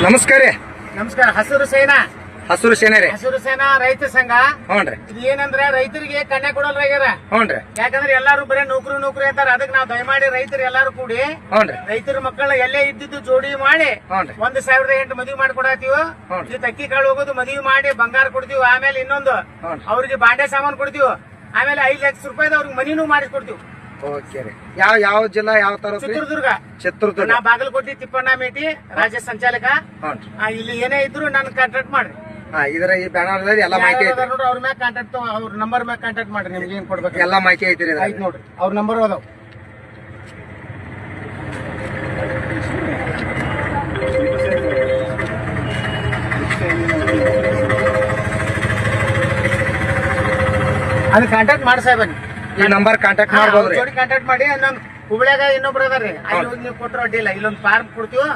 ನಮಸ್ಕಾರ ರೀ. ನಮಸ್ಕಾರ. ಹಸಿರು ಸೇನಾ ರೀ. ಹಸಿರು ಸೇನಾ ರೈತ ಸಂಘ. ಹ್ಞೂನ್ರಿ. ಇದು ಏನಂದ್ರೆ ರೈತರಿಗೆ ಕನ್ಯಾ ಕೊಡಲ್ರಾಗ್ಯಾರ. ಹ್ಞೂನ್ರಿ. ಯಾಕಂದ್ರೆ ಎಲ್ಲಾರು ಬರೀ ನೌಕರಿ ಅಂತಾರ. ಅದಕ್ಕೆ ನಾವು ದಯಮಾಡಿ ರೈತರು ಎಲ್ಲಾರು ಕೂಡಿ ಹ್ಞೂನ್ರಿ. ರೈತರ ಮಕ್ಕಳನ್ನ ಎಲ್ಲೇ ಇದ್ದಿದ್ದು ಜೋಡಿ ಮಾಡಿ ಹ್ಞೂನ್ರಿ. 1,008 ಮದುವೆ ಮಾಡ್ಕೊಡತ್ತೀವಿ. ಹ್ಞೂನ್ರಿ. ಈ ಅಕ್ಕಿ ಕಾಳು ಹೋಗೋದು ಮದುವೆ ಮಾಡಿ ಬಂಗಾರ ಕೊಡ್ತೀವಿ. ಆಮೇಲೆ ಇನ್ನೊಂದು ಅವ್ರಿಗೆ ಬಾಂಡೆ ಸಾಮಾನು ಕೊಡ್ತೀವಿ. ಆಮೇಲೆ 5 ಲಕ್ಷ ರೂಪಾಯಿ ಅವ್ರಿಗೆ ಮನಿನೂ ಮಾಡಿಸ್ಕೊಡ್ತೀವಿ. ಓಕೆ ರೀ. ಯಾವ ಜಿಲ್ಲಾ ಯಾವ ತರ? ಚಿತ್ರದುರ್ಗ. ನಾ ಬಾಗಲಕೋಟೆ ತಿಪ್ಪಣ್ಣ ಮೇಟಿ ರಾಜ್ಯ ಸಂಚಾಲಕ. ಇಲ್ಲಿ ಏನೇ ಇದ್ರು ನನ್ ಕಾಂಟ್ಯಾಕ್ಟ್ ಮಾಡ್ರಿ. ಇದರ ಈ ಬ್ಯಾನರ್ ಎಲ್ಲ ಮಾಹಿತಿ ಐತಿ ನೋಡ್ರಿ. ಅವ್ರ ಮ್ಯಾಗ ಕಾಂಟ್ಯಾಕ್ಟ್, ಅವ್ರ ನಂಬರ್ ಮ್ಯಾಗ ಕಾಂಟ್ಯಾಕ್ಟ್ ಮಾಡ್ರಿ. ನಿಮ್ಗೆ ಏನ್ ಕೊಡ್ಬೇಕು ಎಲ್ಲಾ ಮಾಹಿತಿ ಐತಿ ರೀ. ಆಯ್ತು ನೋಡ್ರಿ, ಅವ್ರ ನಂಬರ್ ಅದಾವ. ಅದು ಕಾಂಟ್ಯಾಕ್ಟ್ ಮಾಡಿ ಸಾಹೇಬ್. ಈ ನಂಬರ್ ಕಾಂಟ್ಯಾಕ್ಟ್ ಮಾಡ್ಬೋದ್ರಿ. ಕಾಂಟ್ಯಾಕ್ಟ್ ಮಾಡಿ. ನಾನು ಹುಬ್ಳ್ಯಾಗ ಇನ್ನೊಬ್ರು ಅದಾರ್ರಿ. ಅಲ್ಲಿ ಹೋಗಿ ನೀವು ಕೊಟ್ಟರು ಅಡ್ಡಿಲ್ಲ. ಇಲ್ಲೊಂದು ಫಾರ್ಮ್ ಕೊಡ್ತೀವಿ.